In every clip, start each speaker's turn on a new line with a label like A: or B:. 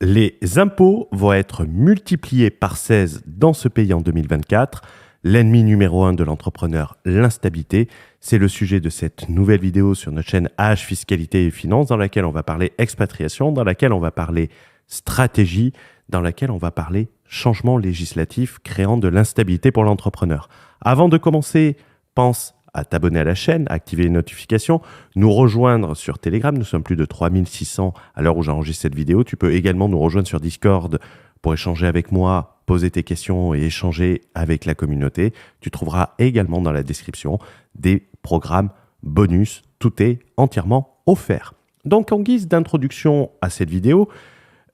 A: Les impôts vont être multipliés par 16 dans ce pays en 2024. L'ennemi numéro 1 de l'entrepreneur, l'instabilité. C'est le sujet de cette nouvelle vidéo sur notre chaîne AH Fiscalité et Finances, dans laquelle on va parler expatriation, dans laquelle on va parler stratégie, dans laquelle on va parler changement législatif créant de l'instabilité pour l'entrepreneur. Avant de commencer, pense à t'abonner à la chaîne, à activer les notifications, nous rejoindre sur Telegram. Nous sommes plus de 3600 à l'heure où j'enregistre cette vidéo. Tu peux également nous rejoindre sur Discord pour échanger avec moi, poser tes questions et échanger avec la communauté. Tu trouveras également dans la description des programmes bonus. Tout est entièrement offert. Donc, en guise d'introduction à cette vidéo,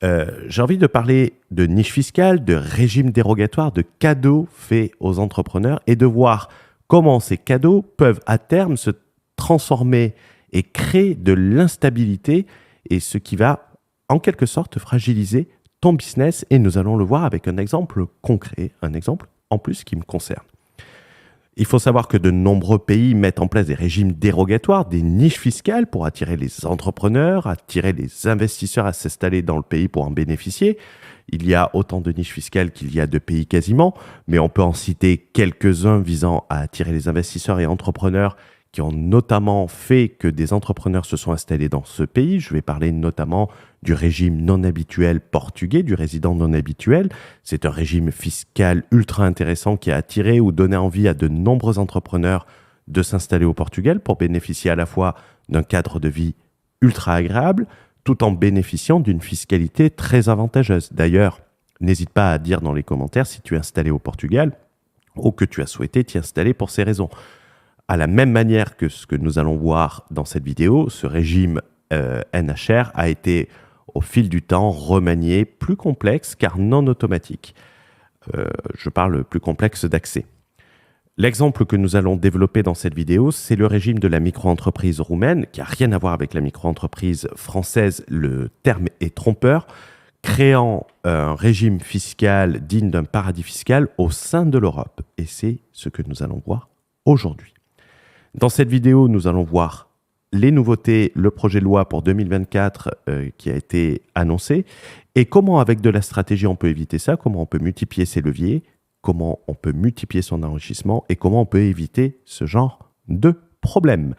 A: j'ai envie de parler de niche fiscale, de régime dérogatoire, de cadeaux faits aux entrepreneurs et de voir comment ces cadeaux peuvent à terme se transformer et créer de l'instabilité et ce qui va en quelque sorte fragiliser ton business. Et nous allons le voir avec un exemple concret, un exemple en plus qui me concerne. Il faut savoir que de nombreux pays mettent en place des régimes dérogatoires, des niches fiscales pour attirer les entrepreneurs, attirer les investisseurs à s'installer dans le pays pour en bénéficier. Il y a autant de niches fiscales qu'il y a de pays quasiment, mais on peut en citer quelques-uns visant à attirer les investisseurs et entrepreneurs qui ont notamment fait que des entrepreneurs se sont installés dans ce pays. Je vais parler notamment du régime non habituel portugais, du résident non habituel. C'est un régime fiscal ultra intéressant qui a attiré ou donné envie à de nombreux entrepreneurs de s'installer au Portugal pour bénéficier à la fois d'un cadre de vie ultra agréable, tout en bénéficiant d'une fiscalité très avantageuse. D'ailleurs, n'hésite pas à dire dans les commentaires si tu es installé au Portugal ou que tu as souhaité t'y installer pour ces raisons. À la même manière que ce que nous allons voir dans cette vidéo, ce régime NHR a été au fil du temps remanié, plus complexe car non automatique. Je parle plus complexe d'accès. L'exemple que nous allons développer dans cette vidéo, c'est le régime de la micro-entreprise roumaine, qui n'a rien à voir avec la micro-entreprise française. Le terme est trompeur, créant un régime fiscal digne d'un paradis fiscal au sein de l'Europe. Et c'est ce que nous allons voir aujourd'hui. Dans cette vidéo, nous allons voir les nouveautés, le projet de loi pour 2024 qui a été annoncé et comment avec de la stratégie on peut éviter ça, comment on peut multiplier ses leviers, comment on peut multiplier son enrichissement et comment on peut éviter ce genre de problème.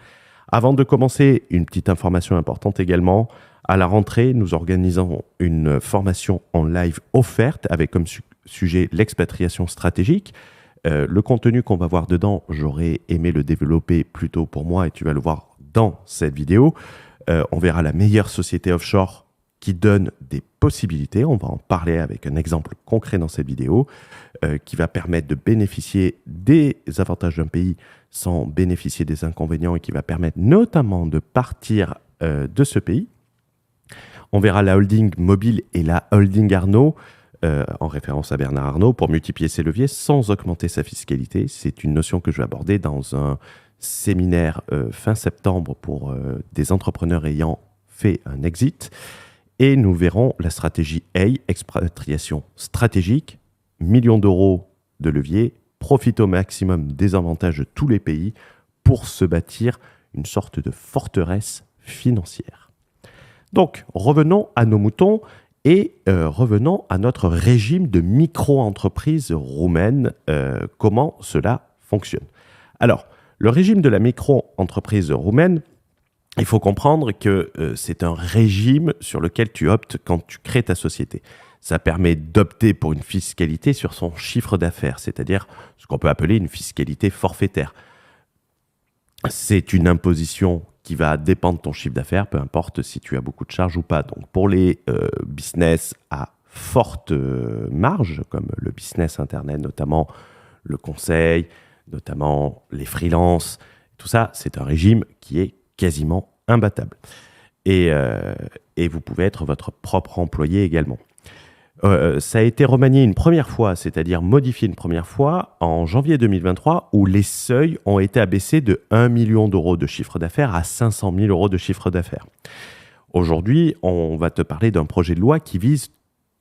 A: Avant de commencer, une petite information importante également. À la rentrée, nous organisons une formation en live offerte avec comme sujet l'expatriation stratégique. Le contenu qu'on va voir dedans, j'aurais aimé le développer plus tôt pour moi et tu vas le voir dans cette vidéo. On verra la meilleure société offshore qui donne des possibilités. On va en parler avec un exemple concret dans cette vidéo qui va permettre de bénéficier des avantages d'un pays sans bénéficier des inconvénients et qui va permettre notamment de partir de ce pays. On verra la holding mobile et la holding Arnaud en référence à Bernard Arnault, pour multiplier ses leviers sans augmenter sa fiscalité. C'est une notion que je vais aborder dans un séminaire fin septembre pour des entrepreneurs ayant fait un exit. Et nous verrons la stratégie A, expatriation stratégique, millions d'euros de levier, profite au maximum des avantages de tous les pays pour se bâtir une sorte de forteresse financière. Donc, revenons à nos moutons. Et revenons à notre régime de micro-entreprise roumaine, comment cela fonctionne. Alors, le régime de la micro-entreprise roumaine, il faut comprendre que c'est un régime sur lequel tu optes quand tu crées ta société. Ça permet d'opter pour une fiscalité sur son chiffre d'affaires, c'est-à-dire ce qu'on peut appeler une fiscalité forfaitaire. C'est une imposition qui va dépendre de ton chiffre d'affaires, peu importe si tu as beaucoup de charges ou pas. Donc, pour les business à forte marge, comme le business Internet, notamment le conseil, notamment les freelances, tout ça, c'est un régime qui est quasiment imbattable. Et vous pouvez être votre propre employé également. Ça a été remanié une première fois, c'est-à-dire modifié une première fois en janvier 2023, où les seuils ont été abaissés de 1 million d'euros de chiffre d'affaires à 500 000 euros de chiffre d'affaires. Aujourd'hui, on va te parler d'un projet de loi qui vise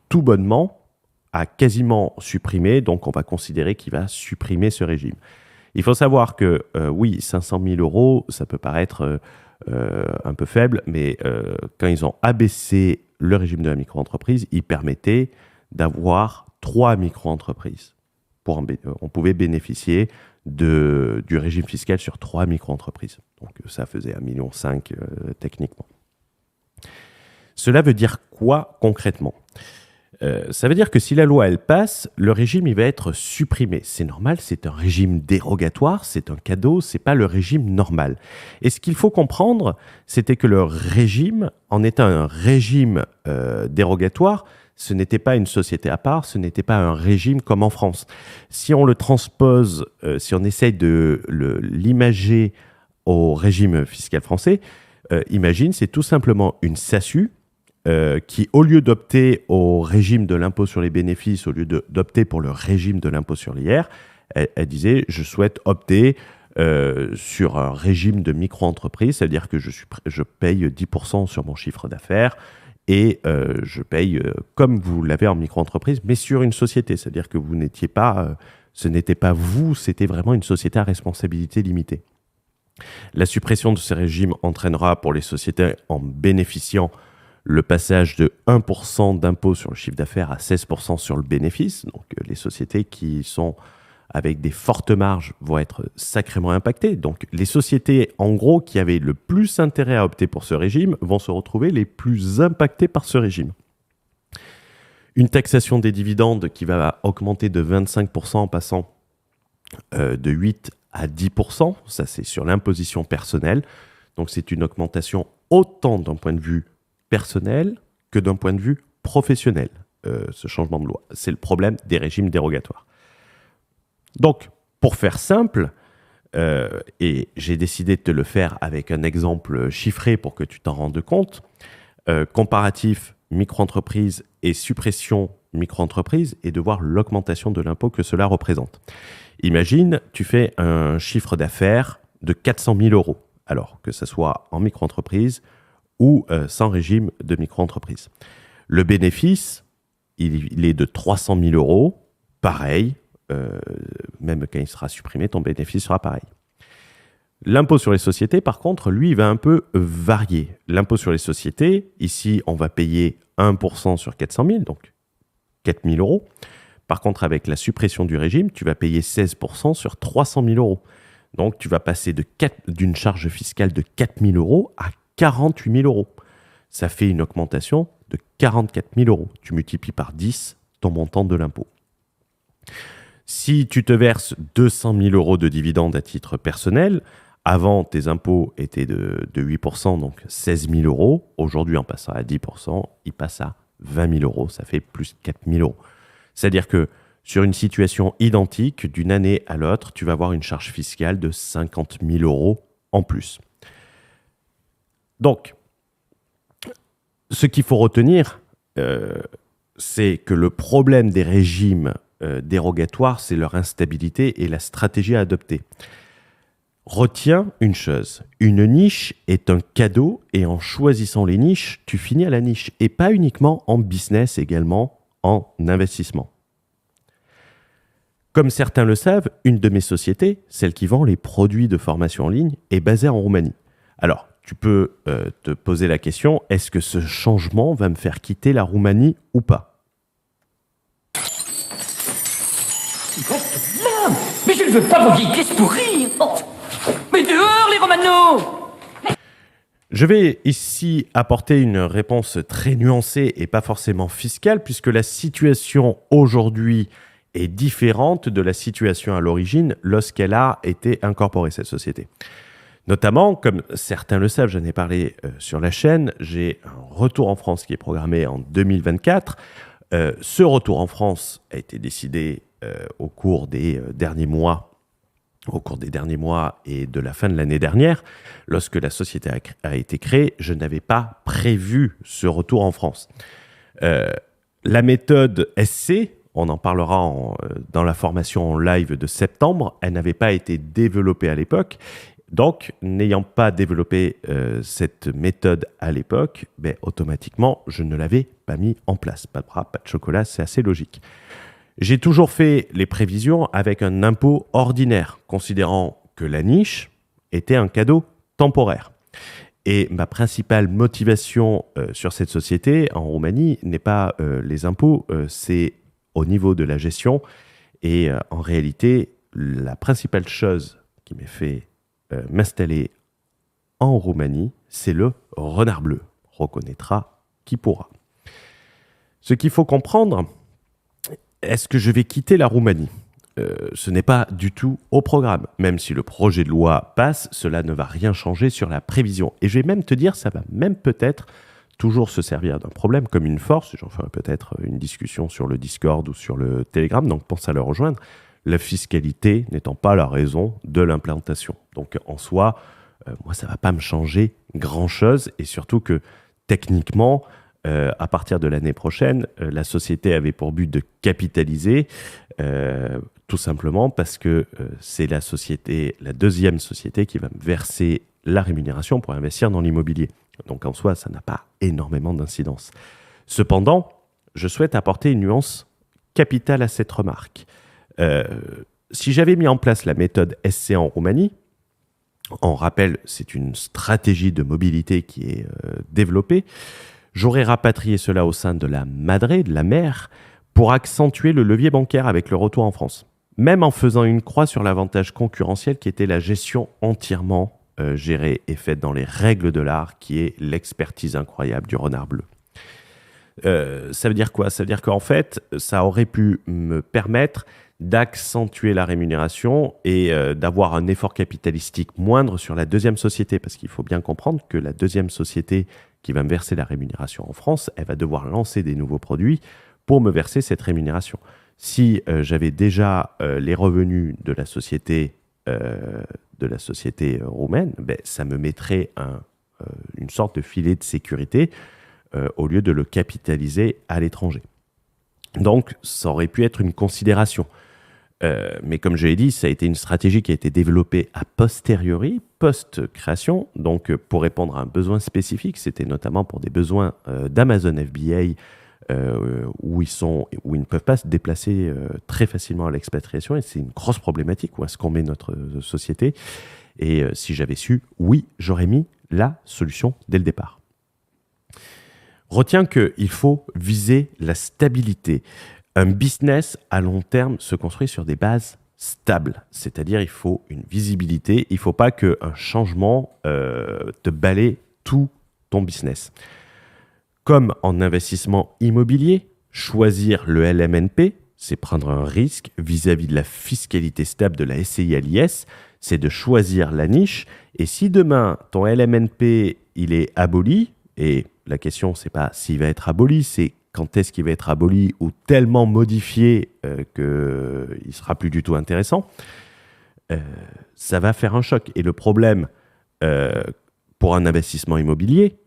A: tout bonnement à quasiment supprimer, donc on va considérer qu'il va supprimer ce régime. Il faut savoir que, oui, 500 000 euros, ça peut paraître un peu faible, mais quand ils ont abaissé le régime de la micro-entreprise, il permettait d'avoir 3 micro-entreprises. On pouvait bénéficier du régime fiscal sur 3 micro-entreprises. Donc ça faisait 1,5 million techniquement. Cela veut dire quoi concrètement ? Ça veut dire que si la loi elle passe, le régime il va être supprimé. C'est normal, c'est un régime dérogatoire, c'est un cadeau, c'est pas le régime normal. Et ce qu'il faut comprendre, c'était que le régime, en étant un régime dérogatoire, ce n'était pas une société à part, ce n'était pas un régime comme en France. Si on le transpose, si on essaye de l'imager au régime fiscal français, imagine, c'est tout simplement une SASU qui, au lieu d'opter au régime de l'impôt sur les bénéfices, au lieu d'opter pour le régime de l'impôt sur l'IR, elle disait « je souhaite opter sur un régime de micro-entreprise, c'est-à-dire que je paye 10% sur mon chiffre d'affaires et je paye comme vous l'avez en micro-entreprise, mais sur une société, c'est-à-dire que vous n'étiez pas, ce n'était pas vous, c'était vraiment une société à responsabilité limitée. La suppression de ces régimes entraînera pour les sociétés en bénéficiant le passage de 1% d'impôt sur le chiffre d'affaires à 16% sur le bénéfice. Donc les sociétés qui sont avec des fortes marges vont être sacrément impactées. Donc les sociétés, en gros, qui avaient le plus intérêt à opter pour ce régime vont se retrouver les plus impactées par ce régime. Une taxation des dividendes qui va augmenter de 25% en passant de 8 à 10%. Ça, c'est sur l'imposition personnelle. Donc c'est une augmentation autant d'un point de vue personnel que d'un point de vue professionnel, ce changement de loi. C'est le problème des régimes dérogatoires. Donc, pour faire simple, et j'ai décidé de te le faire avec un exemple chiffré pour que tu t'en rendes compte, comparatif micro-entreprise et suppression micro-entreprise, et de voir l'augmentation de l'impôt que cela représente. Imagine, tu fais un chiffre d'affaires de 400 000 euros, alors que ce soit en micro-entreprise ou sans régime de micro-entreprise. Le bénéfice, il est de 300 000 euros. Pareil, même quand il sera supprimé, ton bénéfice sera pareil. L'impôt sur les sociétés, par contre, lui, il va un peu varier. L'impôt sur les sociétés, ici, on va payer 1% sur 400 000, donc 4 000 euros. Par contre, avec la suppression du régime, tu vas payer 16% sur 300 000 euros. Donc, tu vas passer d'une charge fiscale de 4 000 euros à 48 000 euros. Ça fait une augmentation de 44 000 euros. Tu multiplies par 10 ton montant de l'impôt. Si tu te verses 200 000 euros de dividendes à titre personnel, avant tes impôts étaient de 8%, donc 16 000 euros. Aujourd'hui, en passant à 10%, il passe à 20 000 euros. Ça fait plus 4 000 euros. C'est-à-dire que sur une situation identique, d'une année à l'autre, tu vas avoir une charge fiscale de 50 000 euros en plus. Donc, ce qu'il faut retenir, c'est que le problème des régimes dérogatoires, c'est leur instabilité et la stratégie à adopter. Retiens une chose, une niche est un cadeau et en choisissant les niches, tu finis à la niche et pas uniquement en business, également en investissement. Comme certains le savent, une de mes sociétés, celle qui vend les produits de formation en ligne, est basée en Roumanie. Alors, tu peux te poser la question, est-ce que ce changement va me faire quitter la Roumanie ou pas ?
B: Merde ! Mais je ne veux pas vos vieilles pièces pourries ! Oh. Mais dehors, les Romano !
A: Je vais ici apporter une réponse très nuancée et pas forcément fiscale, puisque la situation aujourd'hui est différente de la situation à l'origine lorsqu'elle a été incorporée, cette société. Notamment, comme certains le savent, j'en ai parlé sur la chaîne, j'ai un retour en France qui est programmé en 2024. Ce retour en France a été décidé au cours des derniers mois et de la fin de l'année dernière. Lorsque la société a été créée, je n'avais pas prévu ce retour en France. La méthode SC, on en parlera dans la formation en live de septembre, elle n'avait pas été développée à l'époque. Donc, n'ayant pas développé cette méthode à l'époque, automatiquement, je ne l'avais pas mis en place. Pas de bras, pas de chocolat, c'est assez logique. J'ai toujours fait les prévisions avec un impôt ordinaire, considérant que la niche était un cadeau temporaire. Et ma principale motivation sur cette société en Roumanie n'est pas les impôts, c'est au niveau de la gestion. Et en réalité, la principale chose qui m'a fait m'installer en Roumanie, c'est le renard bleu. Reconnaîtra qui pourra. Ce qu'il faut comprendre, est-ce que je vais quitter la Roumanie ? Ce n'est pas du tout au programme. Même si le projet de loi passe, cela ne va rien changer sur la prévision. Et je vais même te dire, ça va même peut-être toujours se servir d'un problème comme une force. J'en ferai peut-être une discussion sur le Discord ou sur le Telegram, donc pense à le rejoindre. La fiscalité n'étant pas la raison de l'implantation. Donc en soi, moi, ça ne va pas me changer grand-chose. Et surtout que techniquement, à partir de l'année prochaine, la société avait pour but de capitaliser, tout simplement parce que c'est la deuxième société qui va me verser la rémunération pour investir dans l'immobilier. Donc en soi, ça n'a pas énormément d'incidence. Cependant, je souhaite apporter une nuance capitale à cette remarque. Si j'avais mis en place la méthode SC en Roumanie, on rappelle, c'est une stratégie de mobilité qui est développée, j'aurais rapatrié cela au sein de la Madre, de la mère, pour accentuer le levier bancaire avec le retour en France. Même en faisant une croix sur l'avantage concurrentiel qui était la gestion entièrement gérée et faite dans les règles de l'art, qui est l'expertise incroyable du renard bleu. Ça veut dire quoi ? Ça veut dire qu'en fait, ça aurait pu me permettre d'accentuer la rémunération et d'avoir un effort capitalistique moindre sur la deuxième société. Parce qu'il faut bien comprendre que la deuxième société qui va me verser la rémunération en France, elle va devoir lancer des nouveaux produits pour me verser cette rémunération. Si j'avais déjà les revenus de la société roumaine, ben, ça me mettrait une sorte de filet de sécurité au lieu de le capitaliser à l'étranger. Donc, ça aurait pu être une considération. Mais comme je l'ai dit, ça a été une stratégie qui a été développée a posteriori, post-création, donc pour répondre à un besoin spécifique. C'était notamment pour des besoins d'Amazon FBA où ils ne peuvent pas se déplacer très facilement à l'expatriation, et c'est une grosse problématique. Où est-ce qu'on met notre société ? Et si j'avais su, oui, j'aurais mis la solution dès le départ. Retiens qu'il faut viser la stabilité. Un business à long terme se construit sur des bases stables, c'est-à-dire il faut une visibilité, il ne faut pas qu'un changement te balaye tout ton business. Comme en investissement immobilier, choisir le LMNP, c'est prendre un risque vis-à-vis de la fiscalité stable de la SCI à l'IS, c'est de choisir la niche. Et si demain, ton LMNP, il est aboli, et la question, c'est pas s'il va être aboli, c'est quand est-ce qu'il va être aboli ou tellement modifié qu'il ne sera plus du tout intéressant, ça va faire un choc. Et le problème pour un investissement immobilier,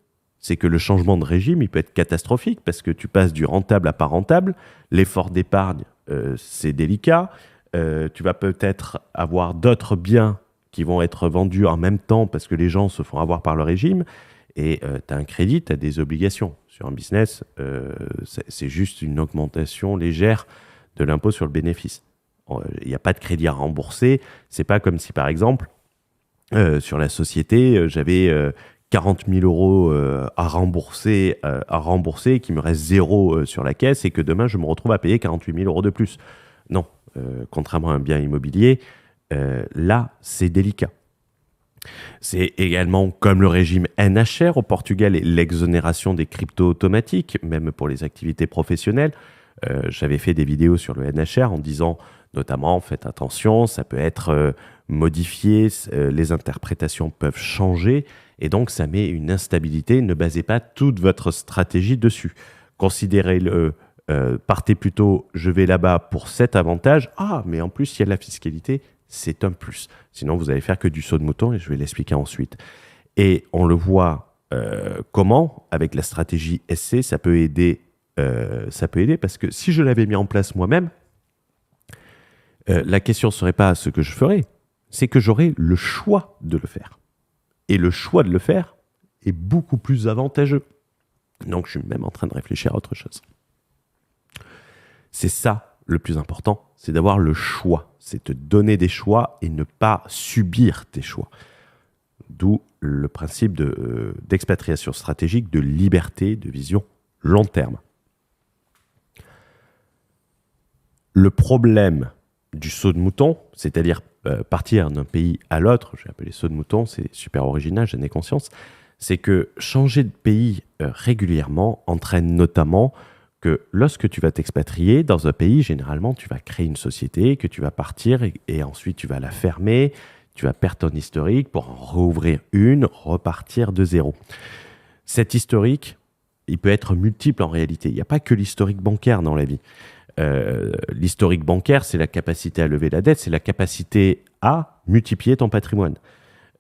A: c'est que le changement de régime, il peut être catastrophique parce que tu passes du rentable à pas rentable. L'effort d'épargne, c'est délicat. Tu vas peut-être avoir d'autres biens qui vont être vendus en même temps parce que les gens se font avoir par le régime. Et tu as un crédit, tu as des obligations. Sur un business, c'est juste une augmentation légère de l'impôt sur le bénéfice. Il n'y a pas de crédit à rembourser. C'est pas comme si, par exemple, sur la société, j'avais 40 000 euros à rembourser, qu'il me reste 0 sur la caisse et que demain, je me retrouve à payer 48 000 euros de plus. Non, contrairement à un bien immobilier, là, c'est délicat. C'est également comme le régime NHR au Portugal et l'exonération des cryptos automatiques, même pour les activités professionnelles. J'avais fait des vidéos sur le NHR en disant notamment, faites attention, ça peut être modifié, les interprétations peuvent changer, et donc ça met une instabilité. Ne basez pas toute votre stratégie dessus. Considérez-le, partez plutôt, je vais là-bas pour cet avantage. Ah, mais en plus, il y a de la fiscalité. C'est un plus. Sinon, vous allez faire que du saut de mouton et je vais l'expliquer ensuite. Et on le voit comment, avec la stratégie SC, ça peut aider parce que si je l'avais mis en place moi-même, la question ne serait pas ce que je ferais, c'est que j'aurais le choix de le faire. Et le choix de le faire est beaucoup plus avantageux. Donc, je suis même en train de réfléchir à autre chose. C'est ça le plus important, c'est d'avoir le choix. C'est te donner des choix et ne pas subir tes choix. d'où le principe d'expatriation stratégique, de liberté, de vision long terme. Le problème du saut de mouton, c'est-à-dire partir d'un pays à l'autre, j'ai appelé saut de mouton, c'est super original, j'en ai conscience, c'est que changer de pays régulièrement entraîne notamment que lorsque tu vas t'expatrier dans un pays, généralement, tu vas créer une société, que tu vas partir et ensuite tu vas la fermer, tu vas perdre ton historique pour en rouvrir une, repartir de zéro. Cet historique, il peut être multiple en réalité. Il n'y a pas que l'historique bancaire dans la vie. L'historique bancaire, c'est la capacité à lever la dette, c'est la capacité à multiplier ton patrimoine.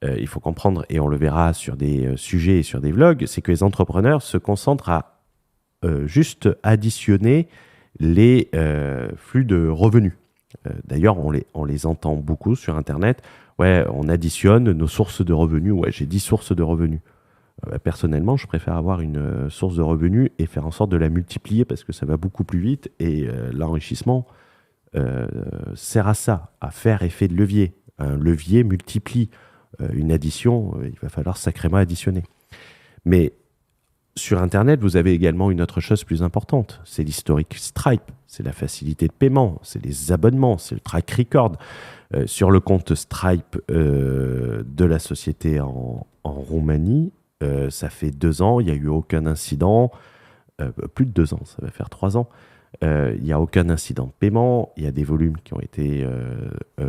A: Il faut comprendre, et on le verra sur des sujets et sur des vlogs, c'est que les entrepreneurs se concentrent à juste additionner les flux de revenus. D'ailleurs, on les entend beaucoup sur Internet. Ouais, on additionne nos sources de revenus. Ouais, j'ai 10 sources de revenus. Personnellement, je préfère avoir une source de revenus et faire en sorte de la multiplier parce que ça va beaucoup plus vite et l'enrichissement sert à ça, à faire effet de levier. Un levier multiplie une addition, il va falloir sacrément additionner. Mais sur Internet, vous avez également une autre chose plus importante, c'est l'historique Stripe, c'est la facilité de paiement, c'est les abonnements, c'est le track record. Sur le compte Stripe de la société en Roumanie, ça fait 2 ans, il n'y a eu aucun incident, plus de 2 ans, ça va faire 3 ans. Il n'y a aucun incident de paiement, il y a des volumes qui ont été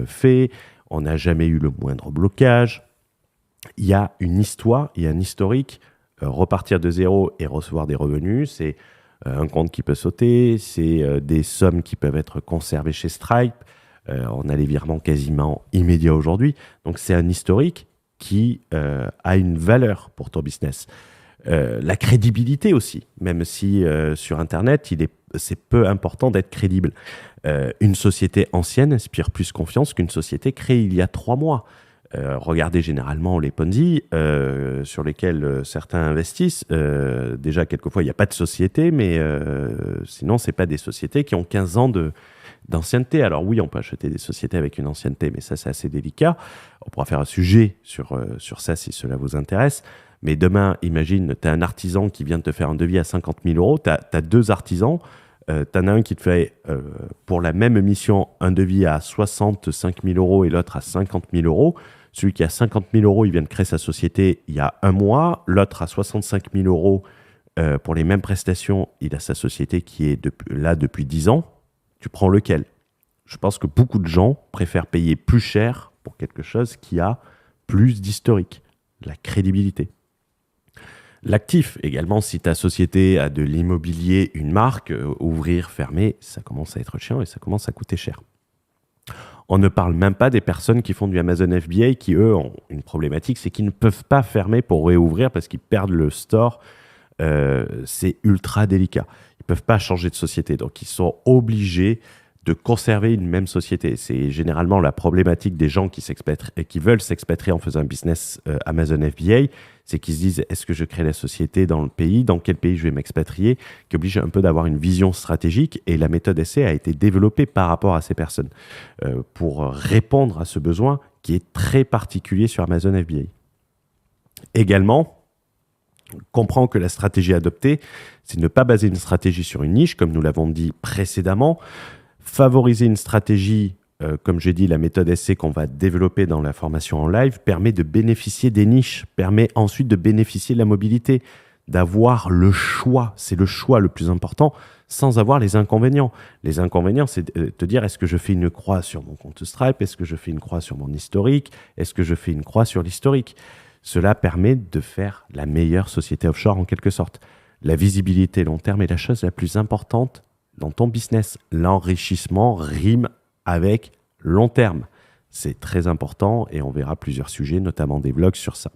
A: faits, on n'a jamais eu le moindre blocage. Il y a une histoire, il y a un historique. Repartir de zéro et recevoir des revenus, c'est un compte qui peut sauter, c'est des sommes qui peuvent être conservées chez Stripe. On a les virements quasiment immédiats aujourd'hui. Donc, c'est un historique qui a une valeur pour ton business. La crédibilité aussi, même si sur Internet, c'est peu important d'être crédible. Une société ancienne inspire plus confiance qu'une société créée il y a 3 mois. Regardez généralement les Ponzi sur lesquels certains investissent. Déjà, quelquefois, il n'y a pas de société, mais sinon, ce n'est pas des sociétés qui ont 15 ans d'ancienneté. Alors oui, on peut acheter des sociétés avec une ancienneté, mais ça, c'est assez délicat. On pourra faire un sujet sur ça si cela vous intéresse. Mais demain, imagine, tu as un artisan qui vient de te faire un devis à 50 000 euros. Tu as 2 artisans. Tu en as un qui te fait, pour la même mission, un devis à 65 000 euros et l'autre à 50 000 euros. Celui qui a 50 000 euros, il vient de créer sa société il y a 1 mois. L'autre a 65 000 euros pour les mêmes prestations. Il a sa société qui est là depuis 10 ans. Tu prends lequel ? Je pense que beaucoup de gens préfèrent payer plus cher pour quelque chose qui a plus d'historique, la crédibilité. L'actif également, si ta société a de l'immobilier, une marque, ouvrir, fermer, ça commence à être chiant et ça commence à coûter cher. On ne parle même pas des personnes qui font du Amazon FBA qui, eux, ont une problématique, c'est qu'ils ne peuvent pas fermer pour réouvrir parce qu'ils perdent le store. C'est ultra délicat. Ils ne peuvent pas changer de société. Donc, ils sont obligés de conserver une même société. C'est généralement la problématique des gens qui veulent s'expatrier en faisant un business Amazon FBA, c'est qu'ils se disent, est-ce que je crée la société dans le pays, dans quel pays je vais m'expatrier, qui oblige un peu d'avoir une vision stratégique. Et la méthode essai a été développée par rapport à ces personnes pour répondre à ce besoin qui est très particulier sur Amazon FBA. Également, comprends que la stratégie adoptée, c'est ne pas baser une stratégie sur une niche, comme nous l'avons dit précédemment, favoriser une stratégie, comme j'ai dit, la méthode essai qu'on va développer dans la formation en live, permet de bénéficier des niches, permet ensuite de bénéficier de la mobilité, d'avoir le choix. C'est le choix le plus important, sans avoir les inconvénients. Les inconvénients, c'est de te dire, est-ce que je fais une croix sur mon compte Stripe ? Est-ce que je fais une croix sur mon historique ? Est-ce que je fais une croix sur l'historique ? Cela permet de faire la meilleure société offshore en quelque sorte. La visibilité long terme est la chose la plus importante dans ton business. L'enrichissement rime avec long terme. C'est très important et on verra plusieurs sujets, notamment des vlogs sur ça.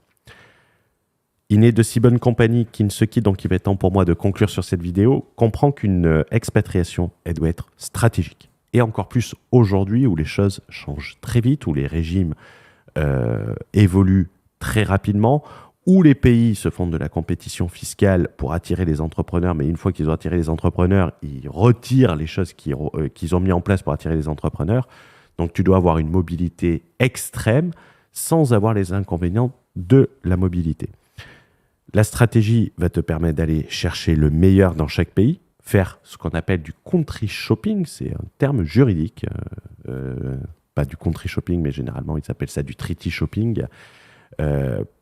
A: Il n'est de si bonne compagnie qui ne se quitte, donc il va être temps pour moi de conclure sur cette vidéo. Comprends qu'une expatriation, elle doit être stratégique. Et encore plus aujourd'hui où les choses changent très vite, où les régimes évoluent très rapidement, où les pays se font de la compétition fiscale pour attirer les entrepreneurs, mais une fois qu'ils ont attiré les entrepreneurs, ils retirent les choses qu'ils ont mis en place pour attirer les entrepreneurs. Donc, tu dois avoir une mobilité extrême sans avoir les inconvénients de la mobilité. La stratégie va te permettre d'aller chercher le meilleur dans chaque pays, faire ce qu'on appelle du country shopping, c'est un terme juridique, pas du country shopping, mais généralement ils appellent ça du treaty shopping,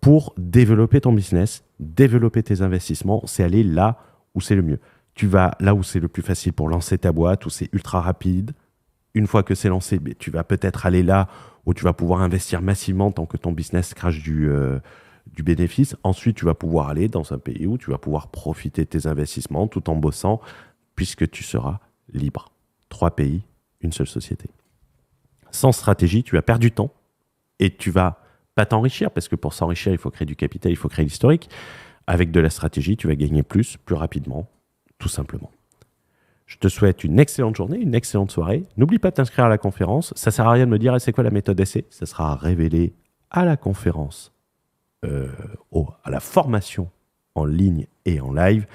A: pour développer ton business, développer tes investissements, c'est aller là où c'est le mieux. Tu vas là où c'est le plus facile pour lancer ta boîte, où c'est ultra rapide. Une fois que c'est lancé, tu vas peut-être aller là où tu vas pouvoir investir massivement tant que ton business crache du bénéfice. Ensuite, tu vas pouvoir aller dans un pays où tu vas pouvoir profiter de tes investissements tout en bossant, puisque tu seras libre. 3 pays, une seule société. Sans stratégie, tu vas perdre du temps et tu vas pas t'enrichir, parce que pour s'enrichir, il faut créer du capital, il faut créer l'historique. Avec de la stratégie, tu vas gagner plus rapidement, tout simplement. Je te souhaite une excellente journée, une excellente soirée. N'oublie pas de t'inscrire à la conférence. Ça ne sert à rien de me dire c'est quoi la méthode essai. Ça sera révélé à la conférence, à la formation en ligne et en live.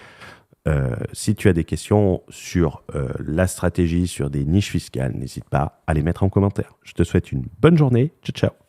A: Si tu as des questions sur la stratégie, sur des niches fiscales, n'hésite pas à les mettre en commentaire. Je te souhaite une bonne journée. Ciao, ciao.